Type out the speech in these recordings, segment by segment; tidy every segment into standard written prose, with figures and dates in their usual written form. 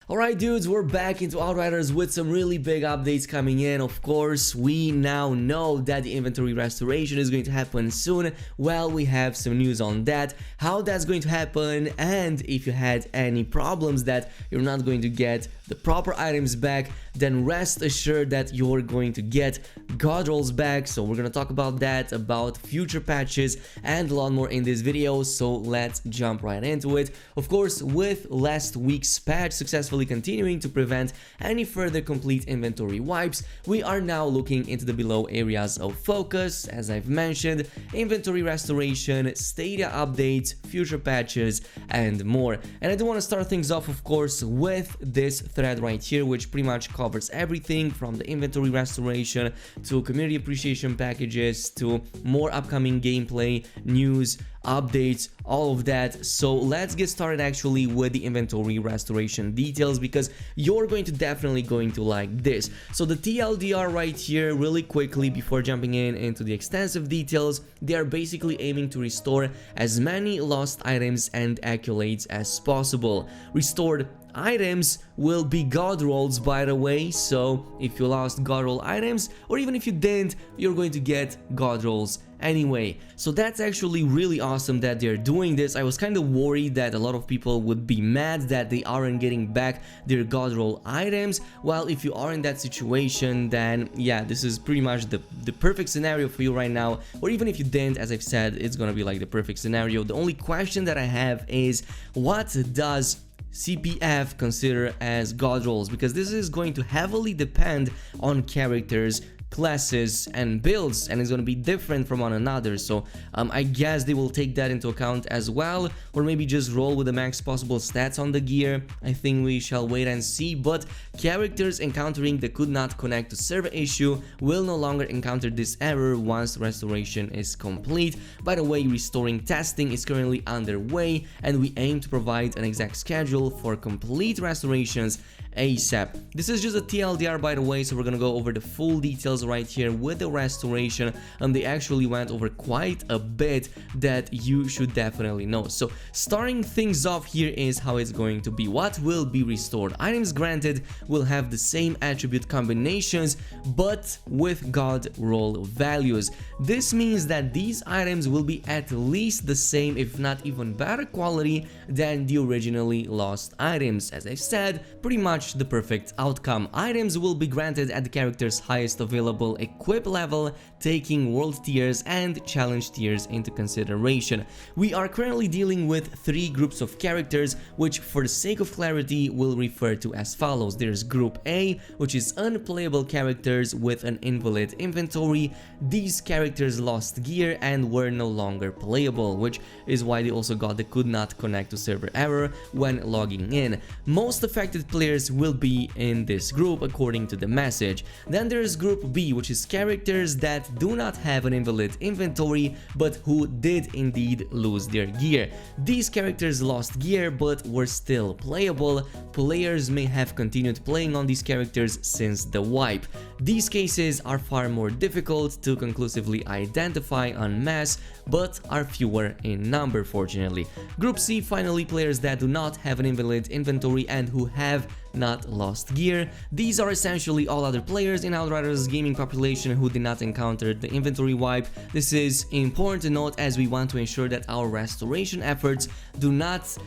Alright dudes, we're back into Outriders with some really big updates coming in. Of course, we now know that the inventory restoration is going to happen soon. Well, we have some news on that, how that's going to happen, and if you had any problems that you're not going to get the proper items back, then rest assured that you're going to get god rolls back. So we're gonna talk about that, about future patches, and a lot more in this video, so let's jump right into it. Of course, with last week's patch successfully continuing to prevent any further complete inventory wipes, we are now looking into the below areas of focus. As I've mentioned, inventory restoration, stadia updates, future patches, and more. And I do want to start things off, of course, with this thread right here, which pretty much covers everything from the inventory restoration to community appreciation packages to more upcoming gameplay, news, updates, all of that. So let's get started actually with the inventory restoration details, because you're definitely going to like this. So the TLDR right here, really quickly before jumping into the extensive details, they are basically aiming to restore as many lost items and accolades as possible. Restored items will be god rolls, by the way, so if you lost god roll items, or even if you didn't, you're going to get god rolls anyway. So that's actually really awesome that they're doing this. I was kind of worried that a lot of people would be mad that they aren't getting back their god roll items. Well, if you are in that situation, then yeah, this is pretty much the perfect scenario for you right now. Or even if you didn't, as I've said, it's gonna be like the perfect scenario. The only question that I have is, what does CPF consider as god rolls? Because this is going to heavily depend on characters, classes, and builds, and it's going to be different from one another. So I guess they will take that into account as well, or maybe just roll with the max possible stats on the gear. I think we shall wait and see. But characters encountering the could not connect to server issue will no longer encounter this error once restoration is complete. By the way, restoring testing is currently underway, and we aim to provide an exact schedule for complete restorations ASAP. This is just a TLDR, by the way, so we're gonna go over the full details right here with the restoration, and they actually went over quite a bit that you should definitely know. So starting things off here is how it's going to be. What will be restored? Items granted will have the same attribute combinations, but with god roll values. This means that these items will be at least the same, if not even better quality than the originally lost items. As I said, pretty much the perfect outcome. Items will be granted at the character's highest available equip level, taking world tiers and challenge tiers into consideration. We are currently dealing with 3 groups of characters, which for the sake of clarity we'll refer to as follows. There's Group A, which is unplayable characters with an invalid inventory. These characters lost gear and were no longer playable, which is why they also got the could not connect to server error when logging in. Most affected players will be in this group according to the message. Then there's Group B, which is characters that do not have an invalid inventory but who did indeed lose their gear. These characters lost gear but were still playable. Players may have continued playing on these characters since the wipe. These cases are far more difficult to conclusively identify en masse, but are fewer in number, fortunately. Group C, finally, players that do not have an invalid inventory and who have not lost gear. These are essentially all other players in Outriders gaming population who did not encounter the inventory wipe. This is important to note as we want to ensure that our restoration efforts do not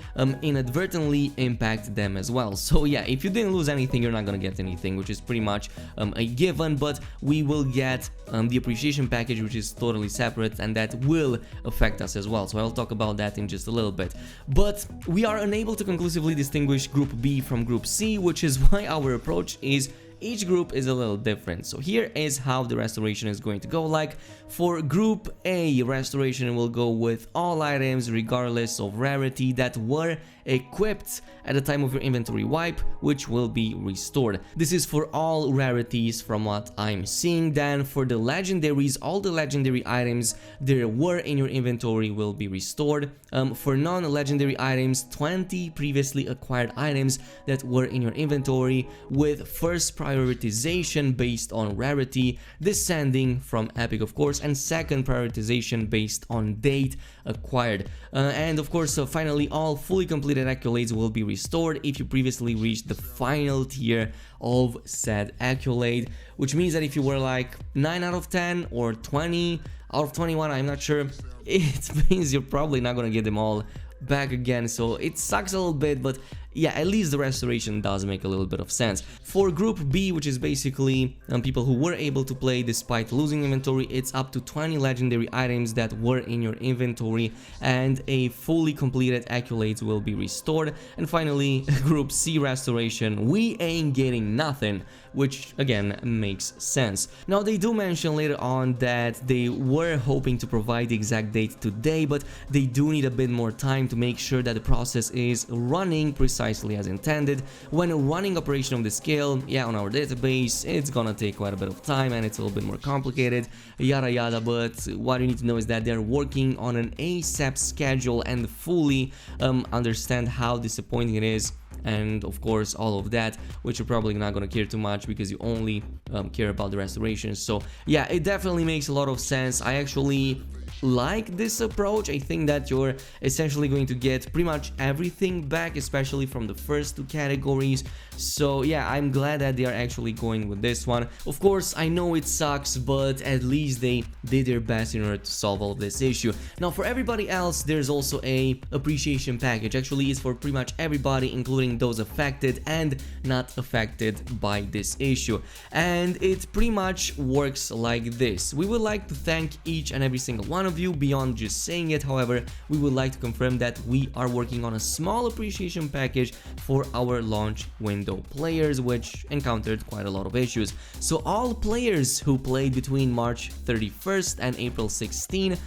inadvertently impact them as well. So yeah, if you didn't lose anything, you're not gonna get anything, which is pretty much a given, but we will get the appreciation package, which is totally separate, and that will affect us as well. So I'll talk about that in just a little bit. But we are unable to conclusively distinguish Group B from Group C, which is why our approach is each group is a little different. So here is how the restoration is going to go. Like for Group A, restoration will go with all items regardless of rarity that were equipped at the time of your inventory wipe, which will be restored. This is for all rarities from what I'm seeing. Then for the legendaries, all the legendary items there were in your inventory will be restored. For non-legendary items, 20 previously acquired items that were in your inventory with first prioritization based on rarity, descending from Epic of course, and second prioritization based on date acquired. And of course, finally, all fully completed completed accolades will be restored if you previously reached the final tier of said accolade, which means that if you were like 9 out of 10 or 20 out of 21, I'm not sure, it means you're probably not gonna get them all back again, so it sucks a little bit, but yeah, at least the restoration does make a little bit of sense. For Group B, which is basically people who were able to play despite losing inventory, it's up to 20 legendary items that were in your inventory, and a fully completed accolades will be restored. And finally, Group C restoration, we ain't getting nothing, which again makes sense. Now, they do mention later on that they were hoping to provide the exact date today, but they do need a bit more time to make sure that the process is running precisely as intended. When running operation of the scale, yeah, on our database, it's gonna take quite a bit of time and it's a little bit more complicated, yada yada, but what you need to know is that they're working on an ASAP schedule and fully understand how disappointing it is, and of course all of that, which you're probably not gonna care too much because you only care about the restorations. So yeah, it definitely makes a lot of sense. I actually like this approach. I think that you're essentially going to get pretty much everything back, especially from the first two categories. So yeah, I'm glad that they are actually going with this one. Of course, I know it sucks, but at least they did their best in order to solve all of this issue. Now, for everybody else, there's also a appreciation package. Actually, it's for pretty much everybody, including those affected and not affected by this issue. And it pretty much works like this. We would like to thank each and every single one of you beyond just saying it. However, we would like to confirm that we are working on a small appreciation package for our launch window players, which encountered quite a lot of issues. So all players who played between March 31st and April 16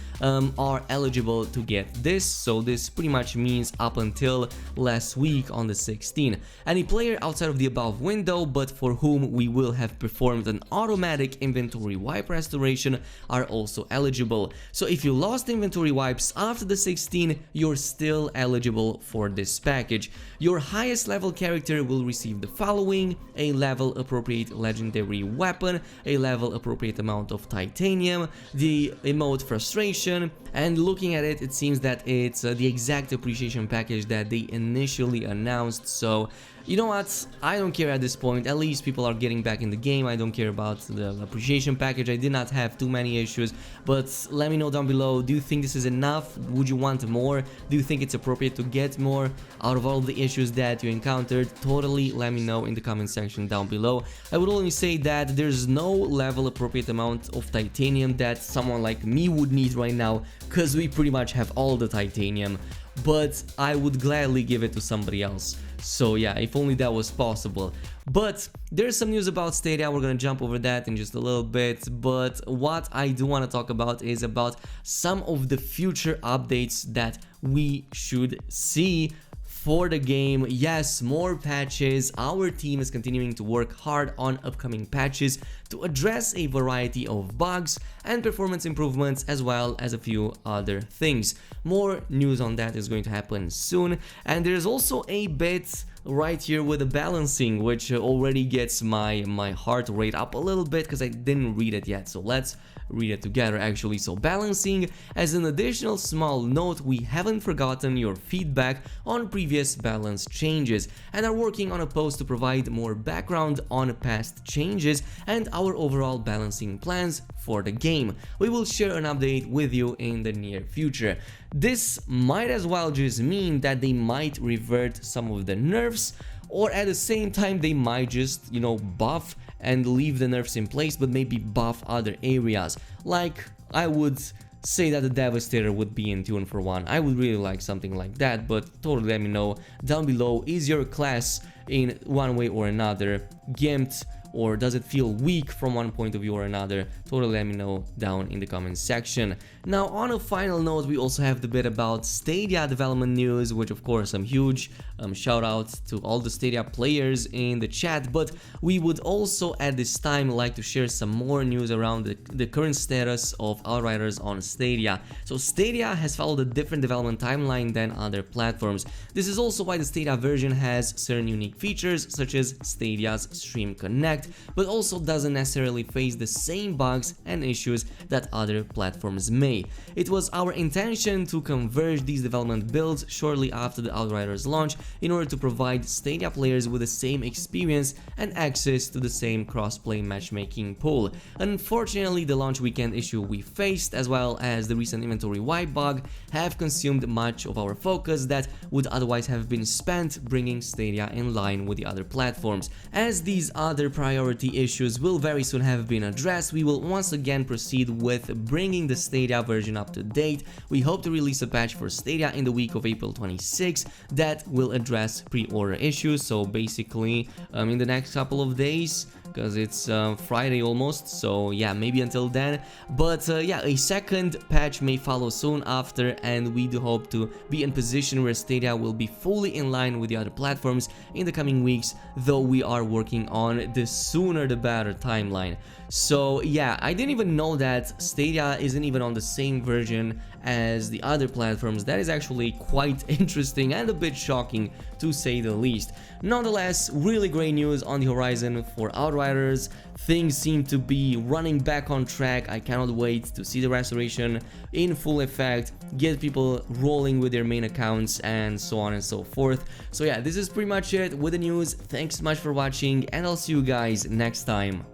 are eligible to get this. So this pretty much means up until last week on the 16th. Any player outside of the above window but for whom we will have performed an automatic inventory wipe restoration are also eligible. So if you lost inventory wipes after the 16, you're still eligible for this package. Your highest level character will receive the following: a level appropriate legendary weapon, a level appropriate amount of titanium, the emote frustration, and looking at it, it seems that it's the exact appreciation package that they initially announced. So you know what, I don't care at this point. At least people are getting back in the game. I don't care about the appreciation package. I did not have too many issues, but let me know down below, do you think this is enough? Would you want more? Do you think it's appropriate to get more out of all of the issues that you encountered? Totally let me know in the comment section down below. I would only say that there's no level appropriate amount of titanium that someone like me would need right now, because we pretty much have all the titanium, but I would gladly give it to somebody else. So yeah, if only that was possible. But there's some news about Stadia. We're gonna jump over that in just a little bit, but what I do want to talk about is about some of the future updates that we should see for the game. Yes, more patches. Our team is continuing to work hard on upcoming patches to address a variety of bugs and performance improvements, as well as a few other things. More news on that is going to happen soon. And there's also a bit right here with the balancing, which already gets my heart rate up a little bit because I didn't read it yet. So let's read it together actually. So balancing, as an additional small note, we haven't forgotten your feedback on previous balance changes and are working on a post to provide more background on past changes and our overall balancing plans for the game. We will share an update with you in the near future. This might as well just mean that they might revert some of the nerfs, or at the same time they might just, you know, buff and leave the nerfs in place but maybe buff other areas. Like, I would say that the Devastator would be in tune for one. I would really like something like that, but totally let me know down below. Is your class in one way or another gimped, or does it feel weak from one point of view or another? Totally let me know down in the comments section. Now, on a final note, we also have the bit about Stadia development news, which of course I'm huge. Shout out to all the Stadia players in the chat, but we would also at this time like to share some more news around the current status of Outriders on Stadia. So Stadia has followed a different development timeline than other platforms. This is also why the Stadia version has certain unique features, such as Stadia's Stream Connect, expect, but also doesn't necessarily face the same bugs and issues that other platforms may. It was our intention to converge these development builds shortly after the Outriders launch in order to provide Stadia players with the same experience and access to the same cross-play matchmaking pool. Unfortunately, the launch weekend issue we faced, as well as the recent inventory wipe bug, have consumed much of our focus that would otherwise have been spent bringing Stadia in line with the other platforms. As these other priority issues will very soon have been addressed, we will once again proceed with bringing the Stadia version up to date. We hope to release a patch for Stadia in the week of April 26 that will address pre-order issues, so basically in the next couple of days, because it's Friday almost, so yeah, maybe until then. But yeah, a second patch may follow soon after, and we do hope to be in position where Stadia will be fully in line with the other platforms in the coming weeks, though we are working on the sooner the better timeline. So yeah, I didn't even know that Stadia isn't even on the same version as the other platforms. That is actually quite interesting and a bit shocking, to say the least. Nonetheless, really great news on the horizon for Outriders. Things seem to be running back on track. I cannot wait to see the restoration in full effect, get people rolling with their main accounts, and so on and so forth. So yeah, this is pretty much it with the news. Thanks so much for watching, and I'll see you guys next time.